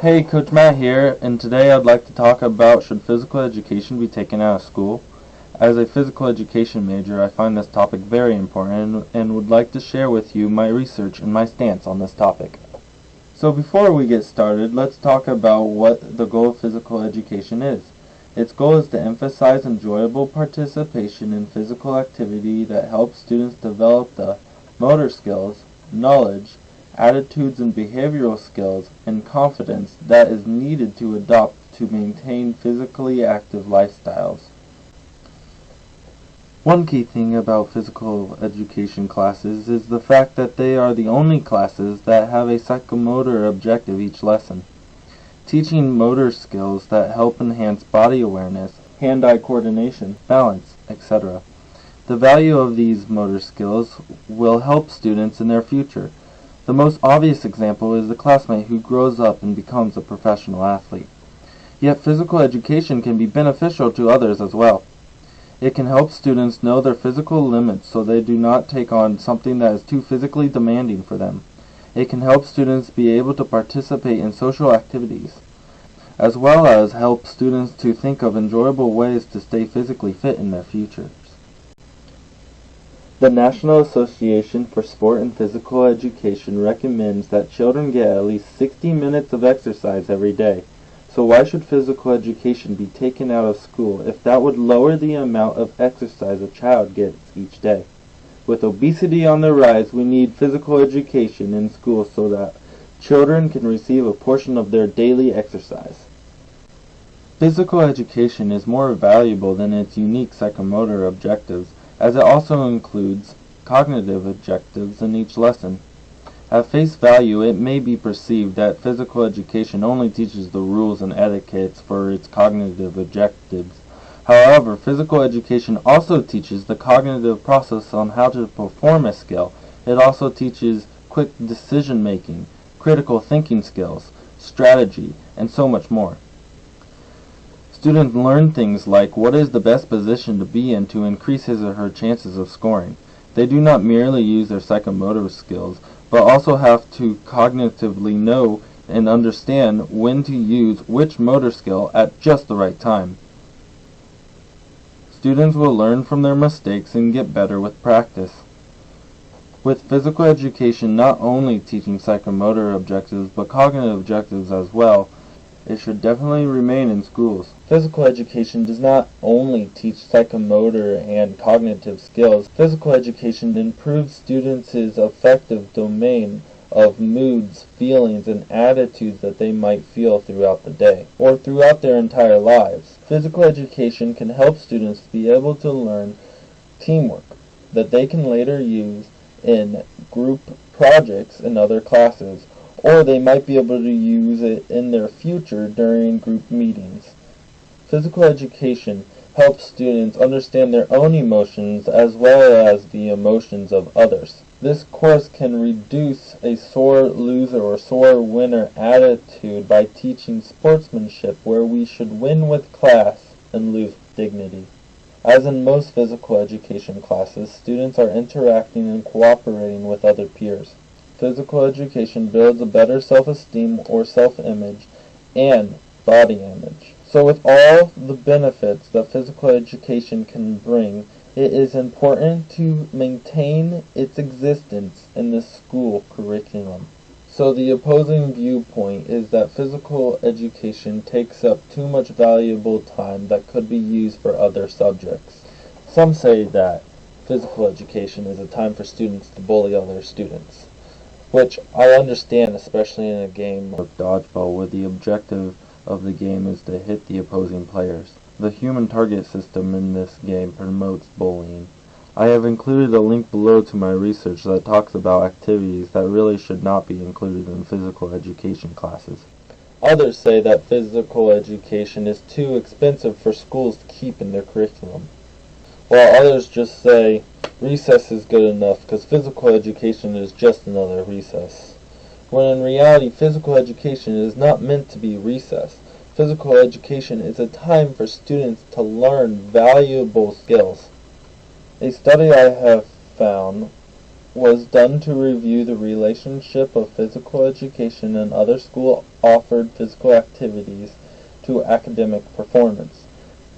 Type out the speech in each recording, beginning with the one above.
Hey, Coach Matt here, and today I'd like to talk about should physical education be taken out of school. As a physical education major, I find this topic very important and would like to share with you my research and my stance on this topic. So before we get started, let's talk about what the goal of physical education is. Its goal is to emphasize enjoyable participation in physical activity that helps students develop the motor skills, knowledge, attitudes and behavioral skills, and confidence that is needed to adopt to maintain physically active lifestyles. One key thing about physical education classes is the fact that they are the only classes that have a psychomotor objective each lesson, teaching motor skills that help enhance body awareness, hand-eye coordination, balance, etc. The value of these motor skills will help students in their future. The most obvious example is the classmate who grows up and becomes a professional athlete. Yet physical education can be beneficial to others as well. It can help students know their physical limits so they do not take on something that is too physically demanding for them. It can help students be able to participate in social activities, as well as help students to think of enjoyable ways to stay physically fit in their future. The National Association for Sport and Physical Education recommends that children get at least 60 minutes of exercise every day. So why should physical education be taken out of school if that would lower the amount of exercise a child gets each day? With obesity on the rise, we need physical education in school so that children can receive a portion of their daily exercise. Physical education is more valuable than its unique psychomotor objectives, as it also includes cognitive objectives in each lesson. At face value, it may be perceived that physical education only teaches the rules and etiquettes for its cognitive objectives. However, physical education also teaches the cognitive process on how to perform a skill. It also teaches quick decision-making, critical thinking skills, strategy, and so much more. Students learn things like what is the best position to be in to increase his or her chances of scoring. They do not merely use their psychomotor skills, but also have to cognitively know and understand when to use which motor skill at just the right time. Students will learn from their mistakes and get better with practice. With physical education not only teaching psychomotor objectives but cognitive objectives as well, it should definitely remain in schools. Physical education does not only teach psychomotor and cognitive skills. Physical education improves students' affective domain of moods, feelings, and attitudes that they might feel throughout the day, or throughout their entire lives. Physical education can help students be able to learn teamwork that they can later use in group projects in other classes, or they might be able to use it in their future during group meetings. Physical education helps students understand their own emotions as well as the emotions of others. This course can reduce a sore loser or sore winner attitude by teaching sportsmanship, where we should win with class and lose with dignity. As in most physical education classes, students are interacting and cooperating with other peers. Physical education builds a better self-esteem or self-image and body image. So with all the benefits that physical education can bring, it is important to maintain its existence in the school curriculum. So the opposing viewpoint is that physical education takes up too much valuable time that could be used for other subjects. Some say that physical education is a time for students to bully other students, which I understand, especially in a game of dodgeball where the objective of the game is to hit the opposing players. The human target system in this game promotes bullying. I have included a link below to my research that talks about activities that really should not be included in physical education classes. Others say that physical education is too expensive for schools to keep in their curriculum, while others just say recess is good enough because physical education is just another recess. When in reality, physical education is not meant to be recess. Physical education is a time for students to learn valuable skills. A study I have found was done to review the relationship of physical education and other school-offered physical activities to academic performance.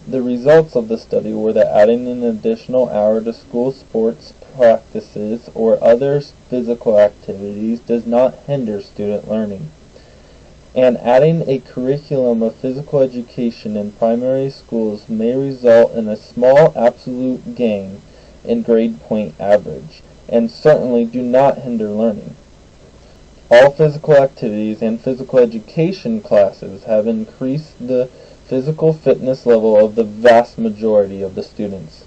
The results of the study were that adding an additional hour to school sports practices or other physical activities does not hinder student learning. And adding a curriculum of physical education in primary schools may result in a small absolute gain in grade point average, and certainly do not hinder learning. All physical activities and physical education classes have increased the physical fitness level of the vast majority of the students.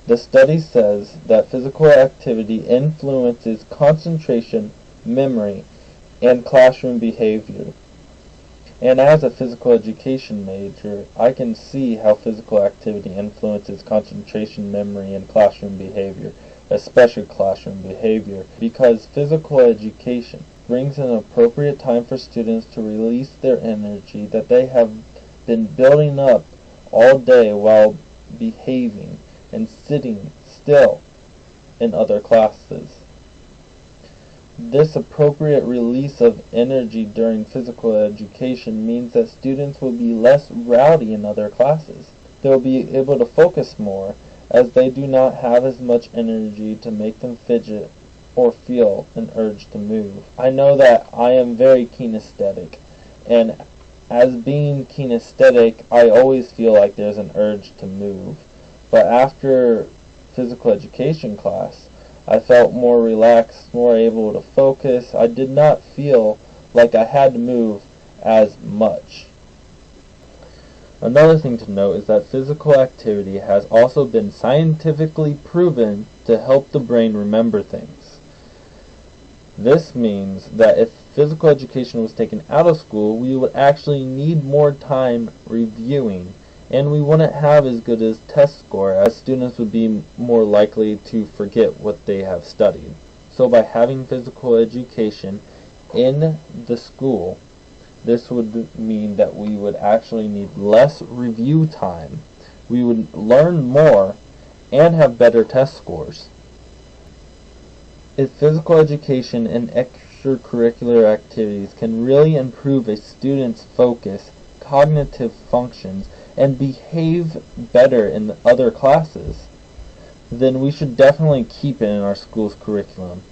The study says that physical activity influences concentration, memory, and classroom behavior. And as a physical education major, I can see how physical activity influences concentration, memory, and classroom behavior, especially classroom behavior, because physical education brings an appropriate time for students to release their energy that they have been building up all day while behaving and sitting still in other classes. This appropriate release of energy during physical education means that students will be less rowdy in other classes. They will be able to focus more, as they do not have as much energy to make them fidget or feel an urge to move. I know that I am very kinesthetic, and as being kinesthetic, I always feel like there's an urge to move. But after physical education class, I felt more relaxed, more able to focus. I did not feel like I had to move as much. Another thing to note is that physical activity has also been scientifically proven to help the brain remember things. This means that if physical education was taken out of school, we would actually need more time reviewing, and we wouldn't have as good a test score, as students would be more likely to forget what they have studied. So by having physical education in the school, this would mean that we would actually need less review time. We would learn more and have better test scores. If physical education and extracurricular activities can really improve a student's focus, cognitive functions, and behave better in other classes, then we should definitely keep it in our school's curriculum.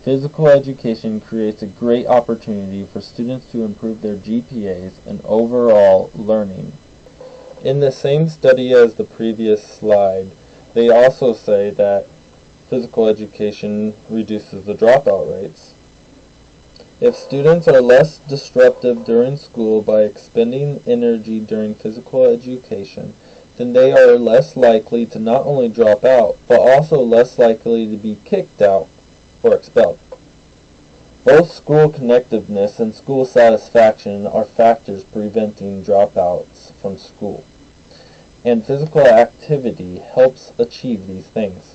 Physical education creates a great opportunity for students to improve their GPAs and overall learning. In the same study as the previous slide, they also say that physical education reduces the dropout rates. If students are less disruptive during school by expending energy during physical education, then they are less likely to not only drop out, but also less likely to be kicked out or expelled. Both school connectiveness and school satisfaction are factors preventing dropouts from school, and physical activity helps achieve these things.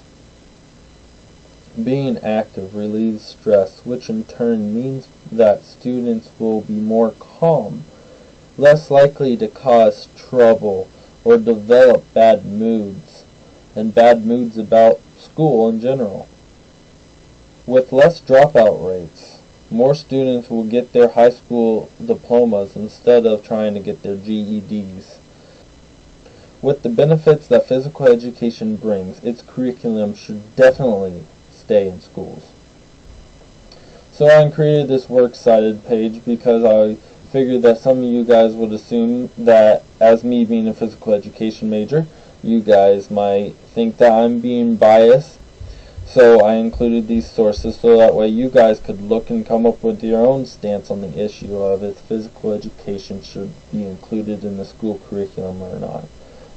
Being active relieves stress, which in turn means that students will be more calm, less likely to cause trouble or develop bad moods, and bad moods about school in general. With less dropout rates, more students will get their high school diplomas instead of trying to get their GEDs. With the benefits that physical education brings, its curriculum should definitely stay in schools. So I created this Works Cited page because I figured that some of you guys would assume that, as me being a physical education major, you guys might think that I'm being biased. So I included these sources so that way you guys could look and come up with your own stance on the issue of if physical education should be included in the school curriculum or not.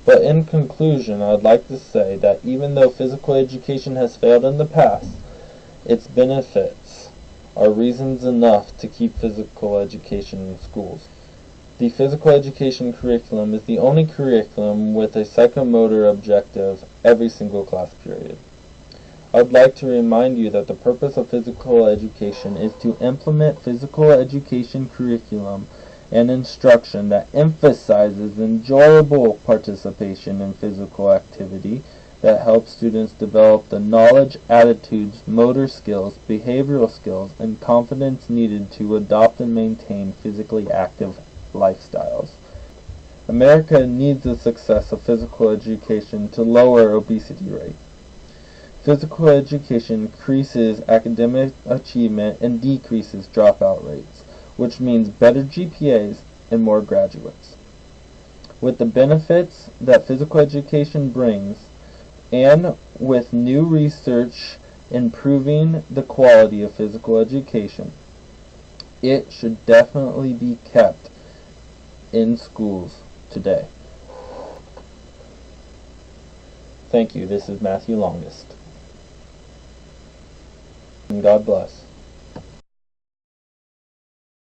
But in conclusion, I'd like to say that even though physical education has failed in the past, its benefits are reasons enough to keep physical education in schools. The physical education curriculum is the only curriculum with a psychomotor objective every single class period. I'd like to remind you that the purpose of physical education is to implement physical education curriculum and instruction that emphasizes enjoyable participation in physical activity that help students develop the knowledge, attitudes, motor skills, behavioral skills, and confidence needed to adopt and maintain physically active lifestyles. America needs the success of physical education to lower obesity rate. Physical education increases academic achievement and decreases dropout rates, which means better GPAs and more graduates. With the benefits that physical education brings, and with new research improving the quality of physical education, it should definitely be kept in schools today. Thank you. This is Matthew Longest. And God bless.